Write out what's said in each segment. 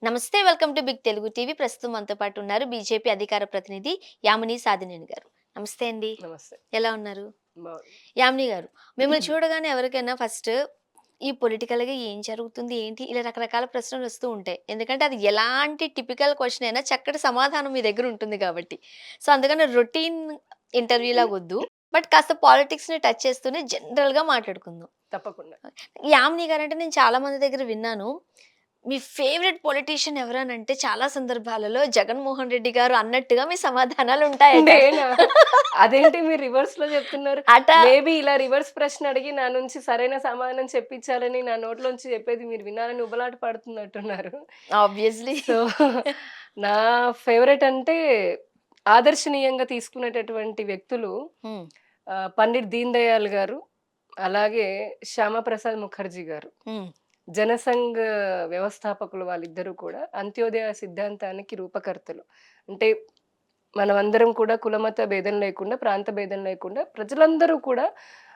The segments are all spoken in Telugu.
నమస్తే. Welcome to big Telugu TV. ప్రస్తుతం మనతో పాటు ఉన్నారు బీజేపీ అధికార ప్రతినిధి యామిని సాధినేని గారు. నమస్తే అండి. నమస్తే. ఎలా ఉన్నారు? బావుంది. యామిని గారు, మిమ్మల్ని చూడగానే ఎవరికైనా ఫస్ట్ ఈ పొలిటికల్‌గా ఏం జరుగుతుంది? ఏంటి? ఇలా రకరకాల ప్రశ్నలు వస్తూ ఉంటాయి. ఎందుకంటే అది ఎలాంటి టిపికల్ క్వెషన్ అయినా చక్కటి సమాధానం మీ దగ్గర ఉంటుంది కాబట్టి. సో, అందుకని రొటీన్ ఇంటర్వ్యూ లాగొద్దు. బట్ కాస్త పాలిటిక్స్‌ని టచ్ చేస్తూనే జనరల్‌గా మాట్లాడుకుందాం. తప్పకుండా. యామిని గారంటే నేను చాలా మంది దగ్గర విన్నాను. మీ ఫేవరెట్ పొలిటీషియన్ ఎవరనంటే చాలా సందర్భాలలో 'జగన్మోహన్ రెడ్డి' గారు అన్నట్టుగా మీ సమాధానాలుంటాయట. నేనా? అదేంటి మీరు రివర్స్‌లో చెప్తున్నారు? అట మేబీ ఇలా రివర్స్ ప్రశ్న అడిగి నా నుంచి సరైన సమాధానం చెప్పించాలని నా నోట్లోంచి చెప్పేది మీరు వినాలని ఉబలాట పడుతున్నట్టున్నారు. ఆబ్వియస్‌లీ. సో, నా ఫేవరెట్ అంటే ఆదర్శనీయంగా తీసుకునేటటువంటి వ్యక్తులు హ్మ్. పండిట్ దీన్ దయాళ్ గారు, అలాగే శ్యామప్రసాద్ ముఖర్జీ గారు. హ్మ్. జనసంఘ్ వ్యవస్థాపకులు వాళ్ళిద్దరూ కూడా అంత్యోదయ సిద్ధాంతానికి రూపకర్తలు. అంటే మనమందరం కూడా కులమత భేదం లేకుండా, ప్రాంత భేదం లేకుండా ప్రజలందరూ కూడా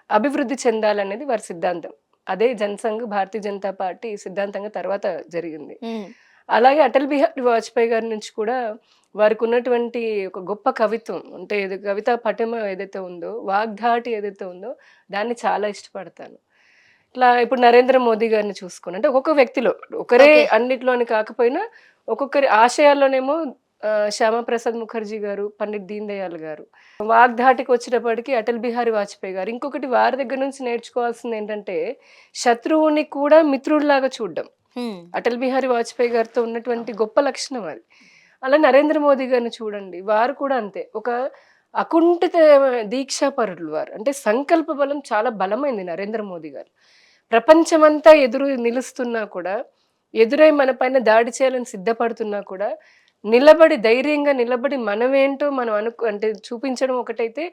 అభివృద్ధి చెందాలనేది వారి సిద్ధాంతం. అదే జనసంఘ్, భారతీయ జనతా పార్టీ సిద్ధాంతంగా తర్వాత జరిగింది. హ్మ్. అలాగే అటల్ బిహారీ వాజ్పేయి గారి నుంచి కూడా వారికున్నటువంటి ఒక గొప్ప కవిత్వం అంటే ఇది కవితా పటిమ ఏదైతే ఉందో, వాగ్ధాటి ఏదైతే ఉందో దాన్ని చాలా ఇష్టపడతాను. ఇట్లా ఇప్పుడు నరేంద్ర మోదీ గారిని చూసుకోండి. అంటే ఒక్కొక్క వ్యక్తిలో ఒకరే ఓకే. అన్నిట్లోని కాకపోయినా ఒక్కొక్కరి ఆశయాల్లోనేమో శ్యామప్రసాద్ ముఖర్జీ గారు, పండిట్ దీన్ దయాళ్ గారు. వాగ్ధాటికొచ్చేటప్పటికి అటల్ బిహారీ వాజ్పేయి గారు. ఇంకొకటి వారి దగ్గర నుంచి నేర్చుకోవాల్సిందేంటంటే, శత్రువుని కూడా మిత్రుడిలాగా చూడడం. హ్మ్. అటల్ బిహారీ వాజ్పేయి గారితో ఉన్నటువంటి గొప్ప లక్షణం అది. అలా నరేంద్ర మోదీ గారిని చూడండి. వారు కూడా అంతే. ఒక అకుంఠిత దీక్షాపరులు వారు. అంటే సంకల్ప బలం చాలా బలమైంది నరేంద్ర మోదీ గారు. ప్రపంచమంతా ఎదురు నిలుస్తున్నా కూడా, ఎదురై మన పైన దాడి చేయాలని సిద్ధపడుతున్నా కూడా, ధైర్యంగా నిలబడి మనమేంటో మనం అంటే చూపించడం ఒకటైతే,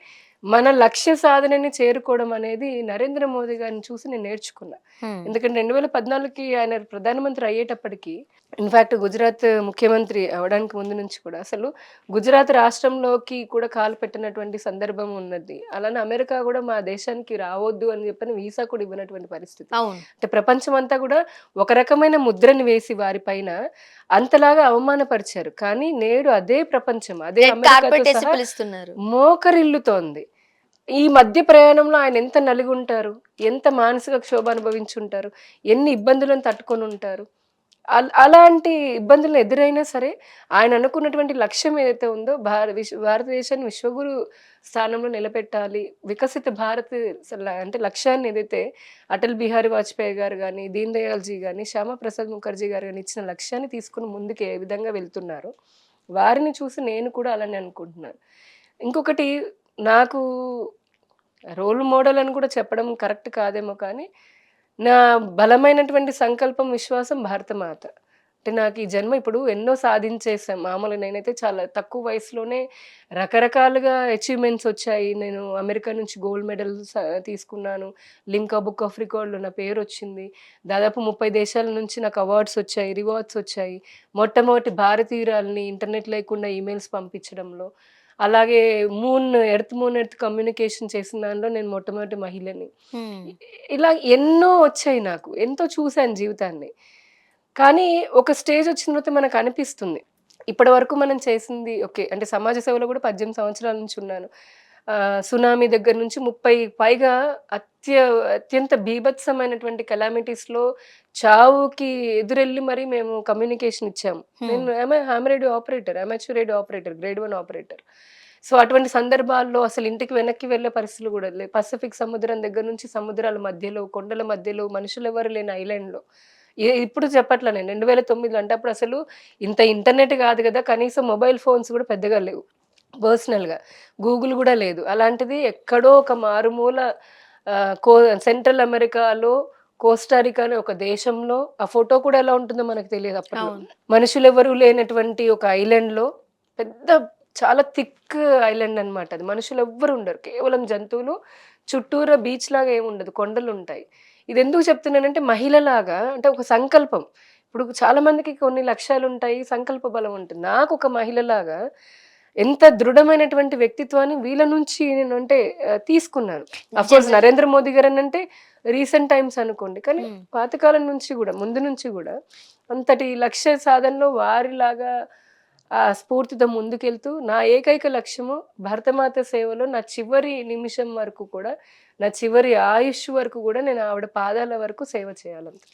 మన లక్ష్య సాధనని చేరుకోవడం అనేది నరేంద్ర మోదీ గారిని చూసి నేను నేర్చుకున్నా. హ్మ్. ఎందుకంటే 2014కి ఆయన ప్రధానమంత్రి అయ్యేటప్పటికి ఇన్‌ఫాక్ట్ గుజరాత్ ముఖ్యమంత్రి అవ్వడానికి ముందు నుంచి కూడా అసలు గుజరాత్ రాష్ట్రంలోకి కూడా కాలు పెట్టినటువంటి సందర్భం ఉన్నది. అలానే అమెరికా గూడా మా దేశానికి రావద్దు అని చెప్పని వీసా కూడా ఇవ్వనటువంటి పరిస్థితి. అవును. అంటే ప్రపంచమంతా గూడా ఒక రకమైన ముద్రని వేసి వారి పైన అంతలాగా అవమానపరిచారు. కానీ నేడు అదే ప్రపంచం, అదే రెడ్ అమెరికాతో కార్పెట్ ఏసి సహా పిలుస్తున్నారు. మోకరిల్లుతోంది. ఈ మధ్య ప్రయాణంలో ఆయన ఎంత నలిగుంటారు? ఎంత మానసిక క్షోభ అనుభవించుంటారు? ఎన్ని ఇబ్బందులను తట్టుకొనుంటారు? అలాంటి ఇబ్బందులు ఎదురైనా సరే, ఆయన అనుకున్నటువంటి లక్ష్యం ఏదైతే ఉందో భారతదేశాన్ని విశ్వగురు స్థానంలో నిలబెట్టాలి. వికసిత భారత్ అంటే లక్ష్యాన్ని ఏదైతే అటల్ బిహారీ వాజ్పేయి గారు గాని, దీన్ దయాళ్ గాని, శ్యామప్రసాద్ ముఖర్జీ గారు గాని ఇచ్చిన లక్ష్యాన్ని తీసుకొని ముందుకు ఏ విధంగా వెళ్తున్నారో, వారిని చూసి నేను కూడా అలానే అనుకుంటున్నాను. ఇంకొకటి నాకు రోల్ మోడల్ అని కూడా చెప్పడం కరెక్ట్ కాదేమో కానీ, నా బలమైనటువంటి సంకల్పం, విశ్వాసం భారతమాత. అంటే నాకు ఈ జన్మ ఇప్పుడు ఎన్నో సాధించేసాం. మామూలుగా నేనైతే చాలా తక్కువ వయసులోనే రకరకాలుగా అచీవ్‌మెంట్స్ వచ్చాయి. నేను అమెరికా నుంచి గోల్డ్ మెడల్ తీసుకున్నాను. లిమ్కా బుక్ ఆఫ్ రికార్డ్‌లో నా పేరొచ్చింది. దాదాపు 30 దేశాల నుంచి నాకు అవార్డ్స్ వచ్చాయి, రివార్డ్స్ వచ్చాయి. మొట్టమొదటి భారతీయురాలిని ఇంటర్నెట్ లేకుండా ఈమెయిల్స్ పంపించడంలో. అలాగే మూన్ ఎర్త్ కమ్యూనికేషన్ చేసిన దానిలో నేను మొట్టమొదటి మహిళని. హ్మ్. ఇ ఇలా ఎన్నో వచ్చాయి నాకు. ఎంతో చూసాను జీవితాన్ని. కానీ ఒక స్టేజొచ్చిన తర్వాత మనకనిపిస్తుంది. ఇప్పటివరకు మనం చేసింది ఓకే. అంటే సమాజ సేవలో గూడా 18 సంవత్సరాల నుంచి ఉన్నాను. సునామీ దగ్గర నుంచి 30 పైగా అత్య అత్యంత బీభత్సమైనటువంటి కెలామిటీస్‌లో చావుకి ఎదురెళ్లి మరి మేము కమ్యూనికేషన్ ఇచ్చాము. హ్మ్. నేను radio operator, amateur radio operator, grade 1 operator. So, అటువంటి సందర్భాల్లో అసలు ఇంటికి వెనక్కి వెళ్ళే పరిస్థితులు గూడా పసిఫిక్ సముద్రం దగ్గర నుంచి సముద్రాల మధ్యలో, కొండల మధ్యలో, మనుషులెవరు లేని ఐలాండ్‌లో ఇప్పుడు చెప్పట్లే నేను. 2009లో అంటే అప్పుడసలు ఇంత ఇంటర్నెట్ గాదు గదా! కనీసం మొబైల్ ఫోన్స్ గూడా పెద్దగా లేవు. పర్సనల్‌గా. గూగుల్ గూడా లేదు. అలాంటిది ఎక్కడో ఒక మారుమూల ఆహ్, కో సెంట్రల్ అమెరికాలో కోస్టారికా అనే ఒక దేశంలో ఆ ఫోటో కూడా ఎలా ఉంటుందో మనకు తెలియదు అప్పట్లో. అవును. మనుషులెవరూ లేనటువంటి ఒక ఐలాండ్‌లో పెద్ద చాలా థిక్ ఐలాండ్ అన్నమాట అది. మనుషులెవ్వరు ఉండరు. కేవలం జంతువులు, చుట్టూరా బీచ్‌లాగా ఏముండదు. కొండలుంటాయి. ఇదెందుకు చెప్తున్నానంటే మహిళలాగా అంటే ఒక సంకల్పం. ఇప్పుడు చాలా మందికి కొన్ని లక్ష్యాలుంటాయి. సంకల్ప బలం ఉంటుంది. నాకొక మహిళలాగా ఎంత దృఢమైనటువంటి వ్యక్తిత్వాన్ని వీళ్ళ నుంచి నేను అంటే తీసుకున్నాను. అఫ్‌కోర్స్ నిజమే. నరేంద్ర మోదీ గారనంటే రీసెంట్ టైమ్స్ అనుకోండి. కానీ హ్మ్. పాతకాలం నుంచి గూడా, ముందు నుంచి గూడా అంతటి లక్ష్య సాధనలో వారిలాగా స్ఫూర్తితో ముందుకెళ్తూ నా ఏకైక లక్ష్యము భరతమాత సేవలో నా చివరి నిమిషం వరకు కూడా, నా చివరి ఆయుష్ వరకు కూడా నేను ఆవిడ పాదాల వరకు సేవ చేయాలంతే.